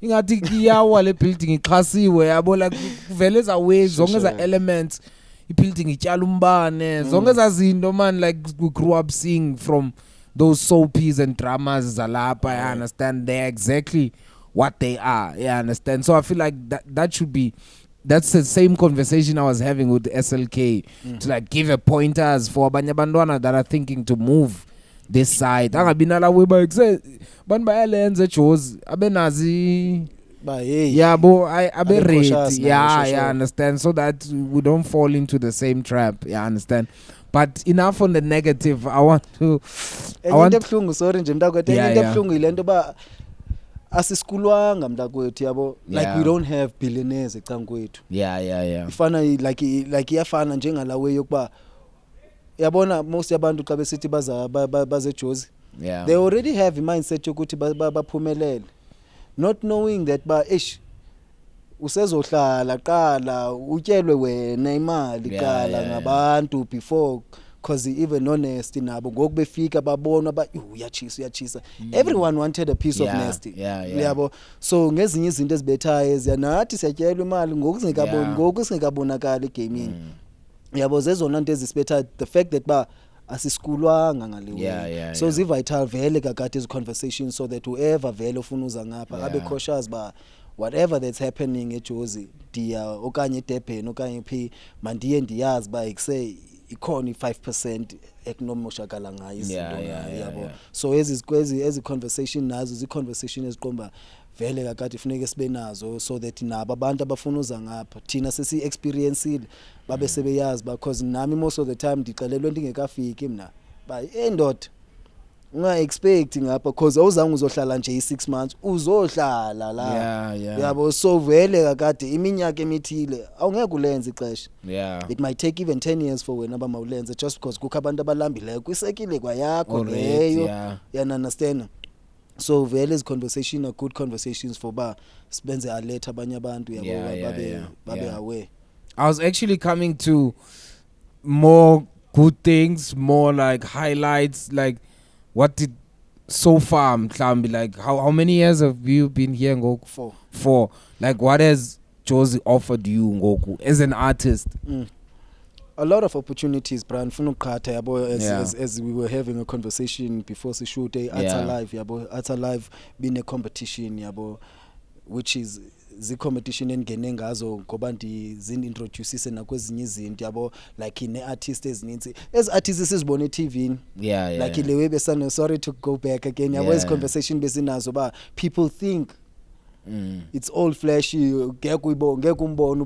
Ingathi kiyawa le building iqhasiwe yabo like kuvele za waves zonke za elements. I building ityala umbane, zonke zazinto man, like we grew up seeing from those soapies and dramas zalapa, I understand they're exactly what they are. Yeah, I understand. So I feel like that should be, that's the same conversation I was having with SLK to like give a pointers for abanye abantwana that are thinking to move this side. Angabinala weba exe bantu bayalenza Jozi abenazi ba hey yeah bo abe ready. Yeah, I understand, so that we don't fall into the same trap. Yeah, I understand. But enough on the negative. I want into ebhlungu, sorry nje mntakwethu, into ebhlungu ilento ba asisikulwanga mntakwethu yabo, like we don't have billionaires ecankwethu. Yeah. Ifana like iyafana njengalawe yokuba yabona most yabantu xa besithi baze Jozi, they already have a mindset yokuthi baphumelele, not knowing that ba usezohlala qala utyelwe wena imali qala ngabantu before, cause even honest nabo ngoku befika babona ba uyachisa. Everyone wanted a piece of Nasty. Yabo, so ngezinye izinto ezibethayo eziyanathi siyatyelwa imali ngoku singekabonakala gaming. Yabo zezona into ezisibetha, the fact that ba asisikulwanga ngalewe. So zivital vele kakade iz conversations, so that whoever vele ufuna uza ngapha abe cautious ba whatever that's happening eJozi dia okanye eDurban okanye phi mandiye ndiyazi ba ikuse ikhona i5% ekunomoshakala ngayo izinto yabo. So ezi conversation nazo zi conversation eziqomba vele kakade ifuneke sibe nazo, so that nabo abantu abafuna uza ngapha thina sesi experience babe sebeyazi, because nami most of the time ndixelelwe ndingekafiki mina ba endod unga expect ngapha, because awuzange uzohlala nje i6 months, uzohlala la yabo. So vele kakade iminyaka emithile awungeke ulenze ixesha. It might take even 10 years for wena bamawulenze, just because kukho abantu abalambileyo kwisekile kwayakho leyo. You understand? So vele is conversation are good conversations for ba sibenze alert abanye abantu yabo babe aware. I was actually coming to more good things, more like highlights, like what did so far mhlambi, like how many years have you been here ngoku? 4. Like what has Jozi offered you ngoku as an artist? A lot of opportunities, Brian. As we were having a conversation before the shoot, Arts Alive, yabo. Arts Alive being a competition, yabo, which is the competition engene ngazo ngoba introduces nakwezinye izinto yabo, like ine artists ezininzi as artists sizibone TV like lewe besana, sorry to go back again yabo, as conversation besinazo ba people think it's all flashy, ngeke umbone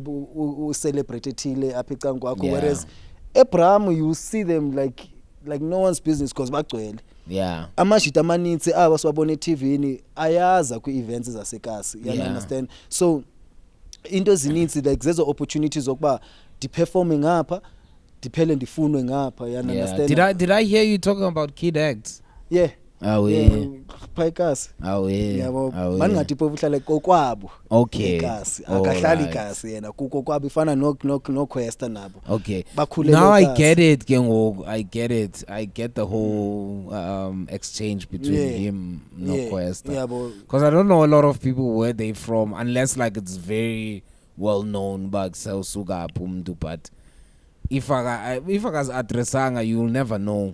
ucelebrate thile apha ecanga kwakho, whereas eBram you see them like no one's business, because bagcwele. Amashita amanitsi aba siwabona eTV ni ayaza ku-events zasekasi, you understand? So into ezininzi like zezo opportunities zokuba di-performe ngapha diphele ndifunwe ngapha, you understand? Did I hear you talking about Kid Acts? Phayikasi yabo mangathi pho uhlala kokwabo ikasi akahlali ikasi yena kuko kwabo ifana no Questa nabo bakhulele. Now I get it ke ngoku, I get the whole exchange between him no Questa, because I don't know a lot of people where they from, unless like it's very well known bag sewusuka umntu, but if I was addressanga, you'll never know.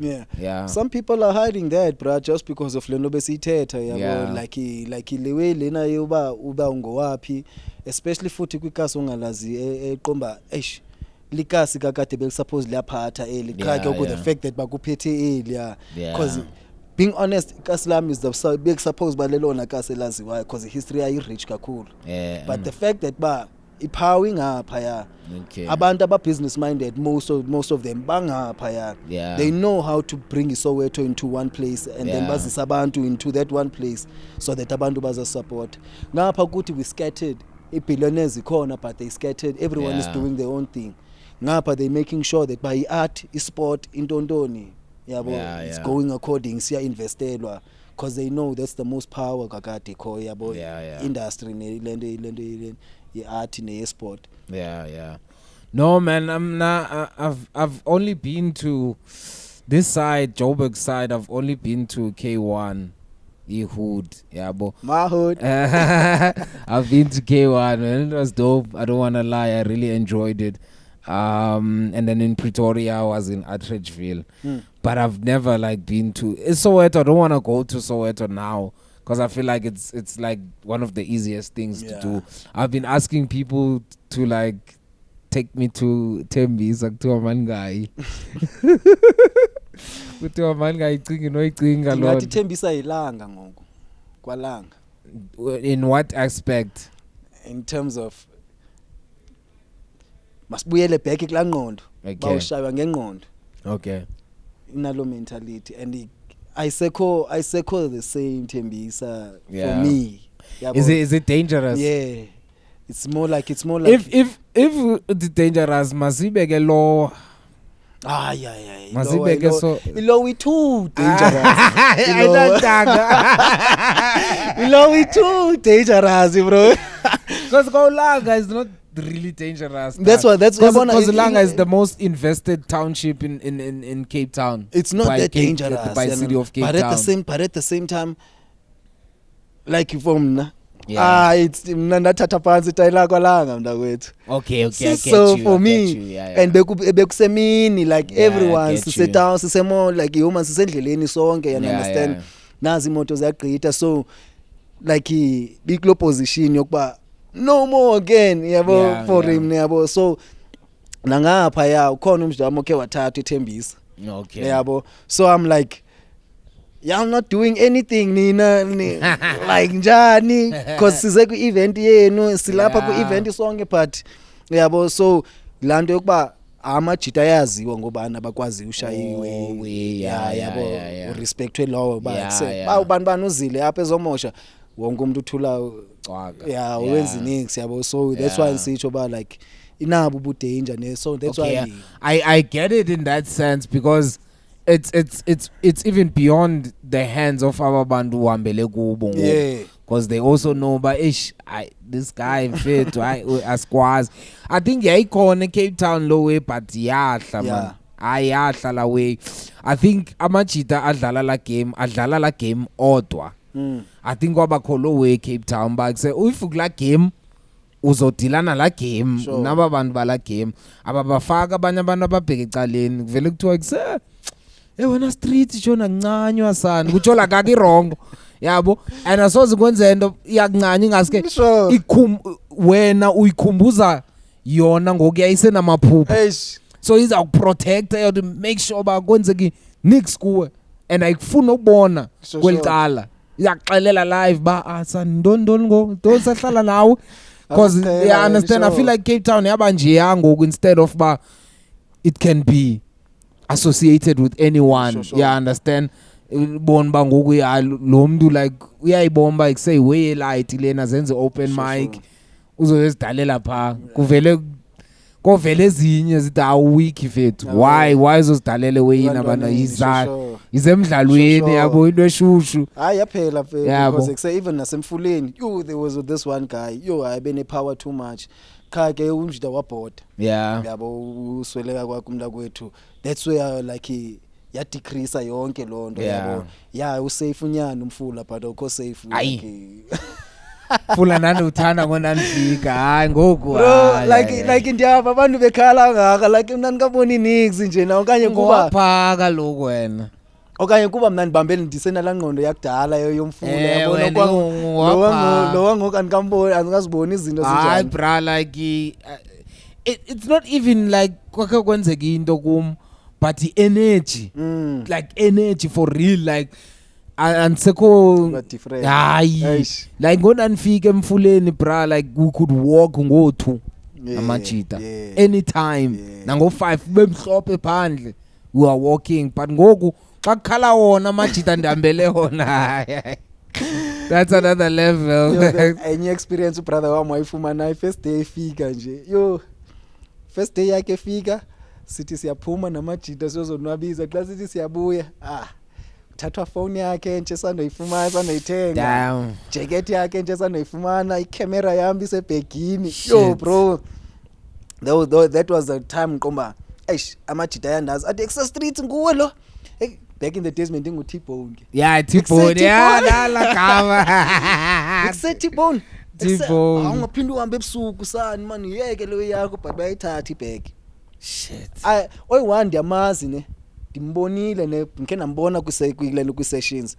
Some people are hiding that, bro, just because of leno besithetha yabo, like lewe lena yoba uba ungowaphi, especially futhi kwikasi ongalazi eqomba likasi kakade belisuppose liyaphatha liqhake with the fact that bakuphethe because being honest, Kaslam is the big suppose balelona kasi laziwayo, because the history are rich kakhulu. But the fact that ba empowering up abantu aba business minded, most of them bangapha they know how to bring Soweto into one place and then bazisa abantu into that one place, so that abantu baza support ngapha ukuthi we scattered, billionaires ikhona but they scattered, everyone is doing their own thing. ngapha they making sure that by art sport intontoni yabo it's going according siya investelwa because they know that's the most power kakade kho yabo industry lento art ne sport. No man, I've only been to this side, Joburg side. I've only been to K1, hood, yabo. My hood. I've been to K1 and it was dope. I don't wanna lie, I really enjoyed it. And then in Pretoria I was in Atteridgeville. But I've never like been to Soweto. I don't wanna go to Soweto now because I feel like it's like one of the easiest things to do. I've been asking people to like take me to Tembisa kuthiwa mangayi. Kuthiwa mangayi icinga noyicinga lo. Ngathi Tembisa ilanga ngoku. Kwalanga. In what aspect? In terms of masibuyele back kulangqondo. Bawushaywa ngengqondo. Okay. Inalo mentality and aysekho the same Tembisa for me. Is it dangerous? Yeah. It's more like if the dangerous masibeke law. Yeah. Masibeke so we too dangerous. We too dangerous, bro. Because Langa is not really dangerous. That's because Langa is the most invested township in Cape Town. It's not that dangerous by city of Cape Town. But at the same time, like from it's nathatha phansi tayila kwalanga mntakwethu. Okay, I get so you. For me, and bekusemini like everyone sise down sise more like human sisendleleni sonke, you understand. Nazi imoto ziyagqitha, so like big low position yokuba no more again yabo for him yabo. So nangapha ukhona umjamo ke wathatha iThembisa. Okay. Yabo. So I'm like, I'm not doing anything nina like njani because size ku event yenu silapha ku event sonke but yabo. So lanto yokuba amajita yaziwa ngobana bakwazi ushayiwe yabo respectwe law ba ubani uzile apha ezomosha wonke umuntu uthula wenza nix yabo. So that's why sisho ba like inabo bu danger ne. So that's why I get it in that sense because it's even beyond the hands of abantu uhambele kubo because they also know but this guy fit askwazi. I think yayikhona Cape Town low way but yahla man ayahla la way. I think amajita adlala la game odwa. I think kwabakho low way Cape Town but say if la game uzodilana la game naba bantu bala game ababafaka abanye abantu ababheke ecaleni kuvele kuthiwa kuse wena street jona ncanywa sana kutshola kaki wrong yabo and asoze kwenza into yakuncanya ingaske wena uyikhumbuza yona ngokuyayisena maphupha. So iza ukuprotect to make sure ba kwenzeki nix kuwe and ayikufuna ukubona kwelicala iyaxelela live ba son don't sahlala nawe because I understand. I feel like Cape Town yaba nje yangoku instead of ba it can be associated with anyone. Yeah, understand. Bonba ngoku lo mntu like uyayibomba ikusay way light lena zenze open mic uzozidalela pha kuvele ezinye zithi awiki fethu why uzozidalele weyini abantu izemidlalweni yabo into eshushu yaphela because say even nasemfuleni there was this one guy ayibene power too much khake umjida wabhoda yabo usweleka kwakhe umntakwethu. That's where like ya decrease yonke lonto yabo usafe unyana umfula but ukho safe fula nani uthanda ngonanifika hayi ngoku like ndiyava abantu bekhala ngaka like mnani kaboni nix nje na okanye kuba phaka lokho wena okanye kuba mna ndibambele ndisena la ngqondo yakudala yomfula yabona lo wangoku anikamboni angaziboni izinto zinjani bra like it's not even like kwakhe kwenzeka into kum but the energy like energy for real like ansekho like ngona nifike emfuleni bra like we could walk ngo2 amajita anytime nango 5 bemhlophe phandle we are walking but ngoku xa kukhala wona amajita ndihambele wona that's another level. Any experience brother wami wayifumana first day efika nje first day yakhe fika sithi siyaphuma namajita sizonwabisa xa sithi siyabuya thathwa phone yakhe nje sanoyifumana sanoyithenga jacket yakhe nje sanoyifumana icamera yami isebhegini yo bro that was the time qomba eish amajita yandazi at Excess Street nguwe lo back in the days mendingu T-Bone T-Bone la gama T-Bone awungaphindi uhambe ebusuku sani man yeke lo yakho but bayithatha ibag shit one ndiyamazi ne ndimbonile ne ngike nambona kwi-sessions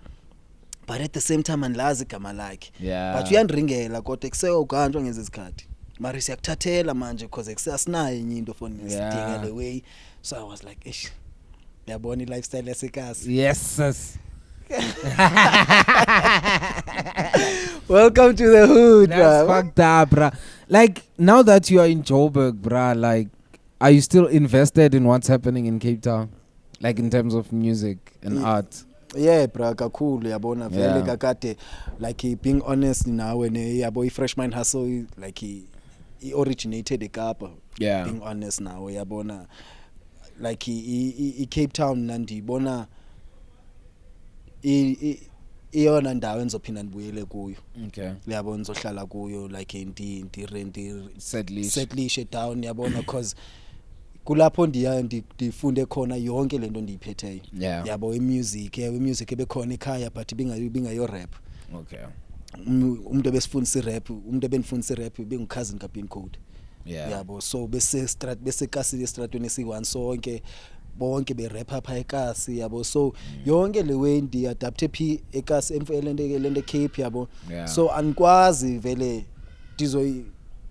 but at the same time andilazi igama lakhe but uyandiringela kodwa kuseyoganjwa ngezi zikhathi mari siyakuthathela manje because kusasinayo enye into for sidingele way so I was like ish yabona i-lifestyle yasekasi yes welcome to the hood. That's fucked up, bruh. Like now that you are in Joburg, bruh, like are you still invested in what's happening in Cape Town, like in terms of music and art? Yeah bra kakhulu yabona vele kakade like being honest nawe ne yabo i-Fresh Mind Hustle like he originated eKapa. Being honest nawe yabona like i Cape Town nandibona iyona ndawo enizophinda nibuyele kuyo. Yabona nizohlala kuyo like ndi setlish down yabona cause kulapho ndifunde khona yonke lento ndiyiphetheyo. Yabo imusic ebekhona ekhaya but bingayo rap. Umuntu ebesifundisa rap, umuntu ebenifundisa rap bengicousin kaBean Code. Yabo so bese kasi estratweni si1 sonke bonke be rap apha eKasi yabo so yonke le way ndi adapte phi eKasi emfelende Cape yabo so anikwazi vele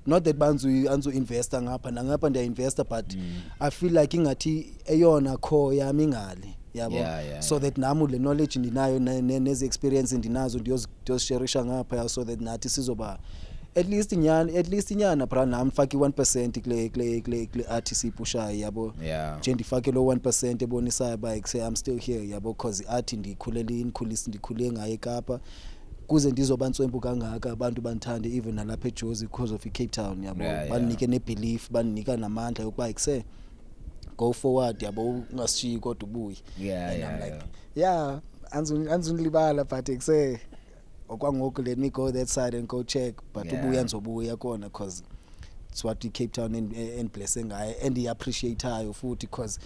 not that anzu investor ngapha ndiya investor but I feel like ingathi eyona core yami ngale yabo so that nami le knowledge ndinayo nezi experience ndinazo ndiyosharisha ngapha so that nathi sizoba at least inyana bra nami faki 1% kule artist ipushayo yabo nje ndifake lo 1% ebonisayo ba say I'm still here yabo cause art ndikhule ngaye eKapa kuze ndizoba ntswempu kangaka abantu banthande even nalapha eJozi because of iCape Town yabo banike nebelief banika namandla yokuba ikuse go forward yabo ungashiyi kodwa ubuye and I'm like anzunilibala but ikuse okwangoku let me go that side and go check but ubuya nzobuya kona cause it's what the Cape Town and blessing ngaye and I appreciate her futhi cause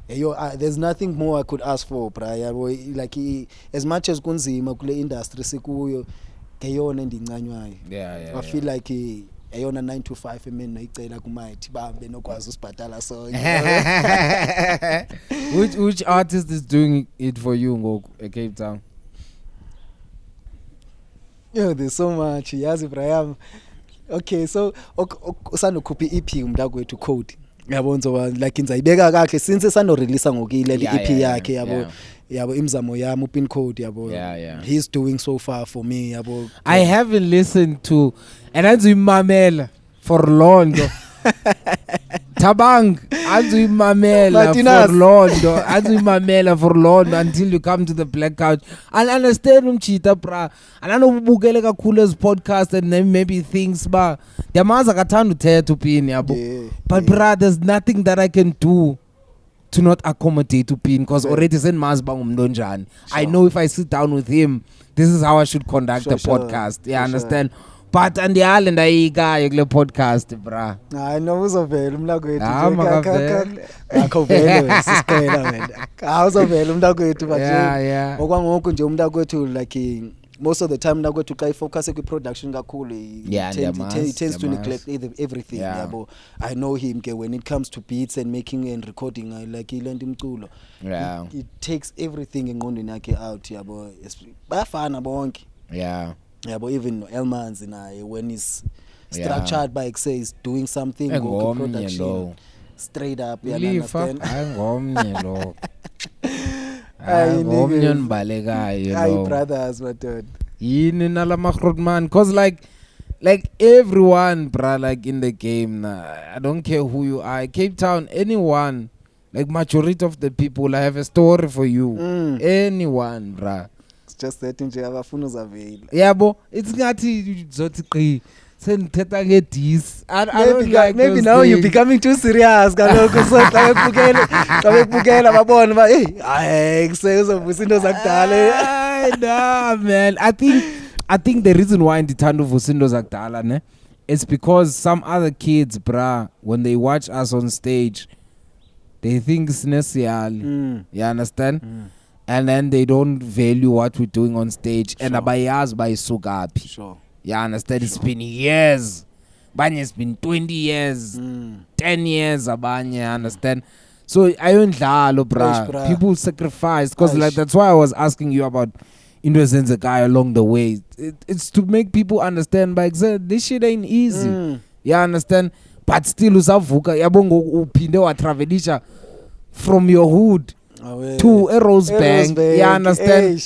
there's nothing more I could ask for braya like as much as kunzima kule industry sikuyo ngeyona endincanywayo I feel like eyona 9 to 5 emini noyicela kumayithi babe nokwazi usibhadala so which artist is doing it for you ngoku eCape Town? There's so much yazi Brian. Okay so usanokhupha EP umntakwethu Code yabona like inzayibeka kahle since sano release ngokile EP yakhe yabo imzamo yami uPin Code yabo he's doing so far for me yabo I haven't listened to and anzuyimamela for Londo Tabang anzuyimamela for Londo until you come to the Black Couch. I'll understand umchita bra ananobukele kakhulu as podcast and then maybe things ba yamaza kathanda uthetha uPin yabo but bra there's nothing that I can do to not accommodate uPin because already senmazi bangumuntu onjani. I know if I sit down with him this is how I should conduct the podcast. Understand? But andiyale ndayikayo kule podcast bra. Hayi no uzovela umnakwethu akho vele sisiqela wena. Awuzovela umnakwethu but okwangoku nje umnakwethu like most of the time umnakwethu xa ifocus kwi-production kakhulu he tends to neglect everything yabo. I know him ke when it comes to beats and making and recording like ilento imculo it takes everything engqondweni yakhe out yabo bayafana bonke yabo even Elman's naye when he's structured by say he's doing something go production straight up understand ngomnye lo ngomnye nbalekayo lo hi brothers what yini nalamagrotman cause like everyone bra like in the game I don't care who you are Cape Town anyone like majority of the people I have a story for you anyone bra just that nje abafuna uzavela yabo it's ngathi zothi qi sendithetha ngedis. I don't Maybe, like maybe those now you're things. becoming too serious kaloku so xa bekubukela babona ba hey hayi kusezovusa into zakudala. Nah, man. I think the reason why ndithanda uvusa into zakudala ne, it's because some other kids, bruh, when they watch us on stage, they think sinesiyali. You understand? And then they don't value what we're doing on stage. And abayazi bayisukapi. Sure. You understand? It's been years. Banye it's been 20 years. 10 years abanye, understand? So ayondlalo, bruh. People sacrifice because like that's why I was asking you about into a guy along the way. It's to make people understand by this shit ain't easy. You understand? But still usavuka yabongo uphinde wa travelisha from your hood to a Rosebank. You understand?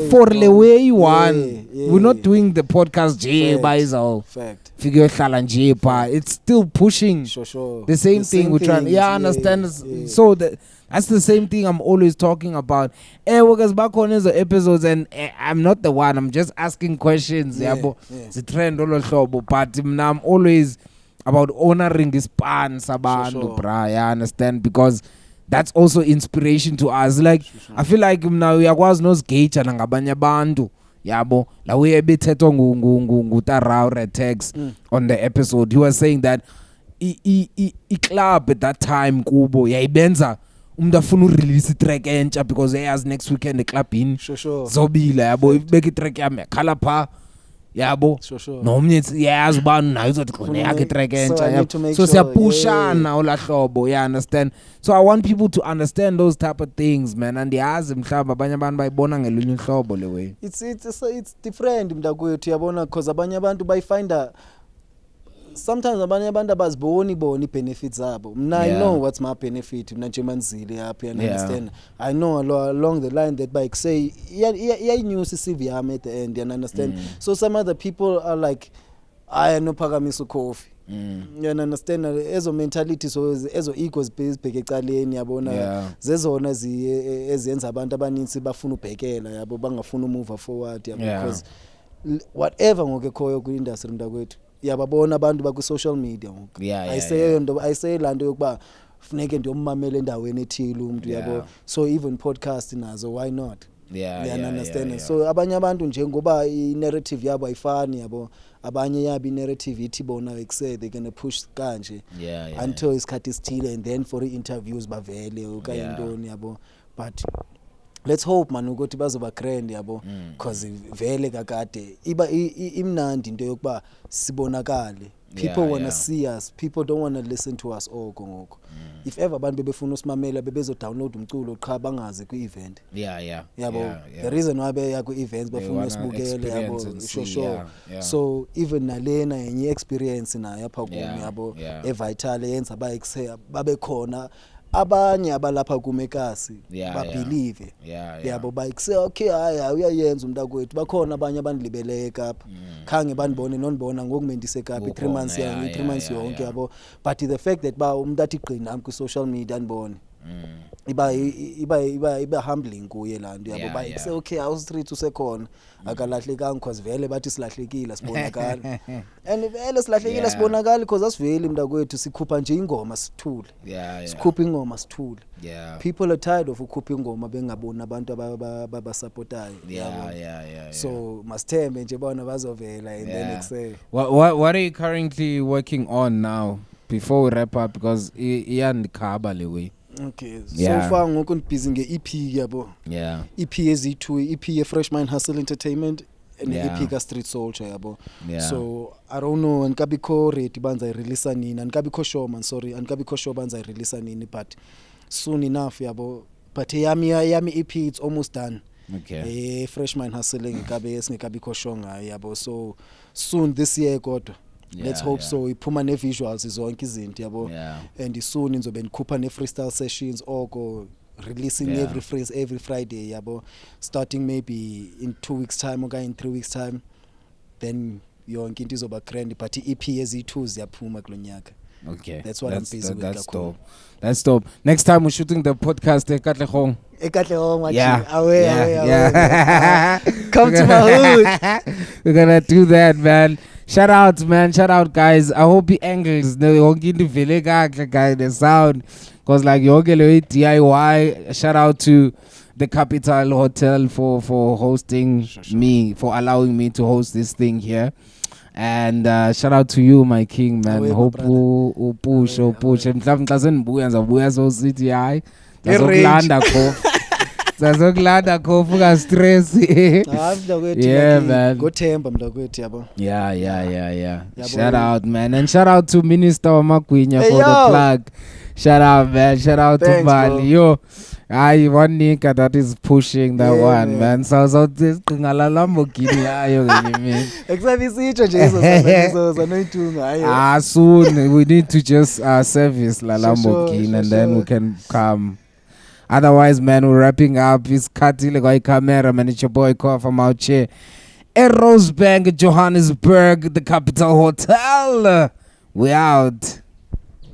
For the way you want. We're not doing the podcast J by itself. Figure hlala pa. It's still pushing the same thing we're trying. Yeah, understand? So that's the same thing I'm always talking about. Because back on these episodes and I'm not the one. I'm just asking questions. The trend all hlobo. But I'm always about honoring this pan sabantu, bruh. Yeah, understand? Because that's also inspiration to us. Like I feel like now uyakwazi nosigage nangabanye abantu yabo la we ebethetho nguTarau Retex on the episode. He was saying that I club at that time kubo yayibenza umuntu afuna urelease track entsha because eyazi next weekend eclubini zobile yabo ibeka itrack yami yakhala pha yabo nomnye yazi ubani nayo uzothi khona yakhe track entsha yabo so siyapushana olahlobo. You understand? So I want people to understand those type of things, man, and yazi mhlawumbe abanye abantu bayibona ngelunye uhlobo le way. It's different mntakwethu yabona because abanye abantu bayifinda sometimes abanye abantu abaziboni benefits zabo. I know what's my benefit mna njemanzile apha, you understand? I know along the line that bike say iyayinyusa iCV yami at the end, you understand? So some other people are like I no phakamisa coffee. You understand? Ezo mentality so ezo egos bheke ecaleni yabona zezona eziyenza abantu abaninzi bafuna ubhekela yabo bangafuna move forward yabo because whatever ngokekhoyo ku industry mntakwethu yababona abantu baku social media ngoku ayisey lanto yokuba funeke ndiyomamela endaweni ethile umuntu yabo. So even podcast nazo why not? Understand? So abanye abantu njengoba i-narrative yabo ayifani yabo abanye yabi narrative ithi bona ekuse they gonna push kanje until isikhathi sithile and then for interviews bavele okayintoni yabo. But let's hope man ukuthi bazoba grand yabo because vele kakade iba imnandi into yokuba sibonakale. People wanna see us. People don't wanna listen to us all ngoko. If ever abantu bebefuna usimamela bebezo download umculo qha bangazi ku event. Yabo. The reason why beya ku events bafuna usibukele yabo. So even nalena yenye experience na yapha kumi yabo evital yenza babe khona abanye abalapha kumekasi babelieve yabo bayikuse okay hayi uyayenza umntakwethu bakhona abanye abanilibeleka apha khange banibone nonibona ngokumendise kaphi 3 months yangi 3 months yonke yabo. But the fact that ba umuntu athi gqina ku social media anibone iba humbling kuye lanto yabo bayikuse okay house street usekhona akalahlekanga because vele bathi silahlekile sibonakala and vele silahlekile sibonakala because asiveli mntakwethu sikhupha nje ingoma sithule sikhupha ingoma sithule. People are tired of ukhupha ingoma bengabona abantu abasupportayo so masithembe nje bona bazovela and then say what are you currently working on now before we wrap up because iyandikhaba le way. Okay, so far ngoku busy nge-EP yabo. EP ezi2 EP ye Fresh Mind Hustle Entertainment and EP ka Street Soldier yabo. So I don't know anikabikho ready banza release nini anikabikho sure man sorry anikabikho sure banza release nini but soon enough yabo. But yami EP it's almost done. Fresh Mind Hustle ngekabikho sure ngayo yabo. So soon this year kodwa let's hope so iphuma ne visuals zonke izinto yabo and soon inzobe nikhupha ne freestyle sessions oko releasing every Friday yabo starting maybe in 2 weeks time or in 3 weeks time then yonke into izoba grand but EP ezi2 ziyaphuma kulonyaka. Okay, that's what I'm busy with. That's dope. Next time we're shooting the podcast Ekatlehong. Come to my hood. We're gonna do that, man. Shout out, man. Shout out, guys. I hope the angles, the the sound, cause like DIY. Shout out to the Capital Hotel for hosting me, for allowing me to host this thing here. And shout out to you, my king, man. Hope you push. Mhlawumbe xa sendibuya ndizabuya so city hayi. Zazokulanda khofu. Zazokulanda khofu ka stress. Yeah, man. Gothemba mntakwethu yabo. Yeah. Shout out, man. And shout out to Minister Magwinya for the plug. Shout out, man. Shout out to Bali. Yo. One nigga that is pushing that one, man. So this ngala Lamborghini ayo ngimi. Eksabisitsho nje izo zanoyitunga ayo. Soon we need to just service la Lamborghini and then we can come. Otherwise, man, we're wrapping up. It's Katile kwa camera, man. It's your boy Koa from out here. Rosebank, Johannesburg, the Capital Hotel. We out.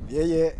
Yeah.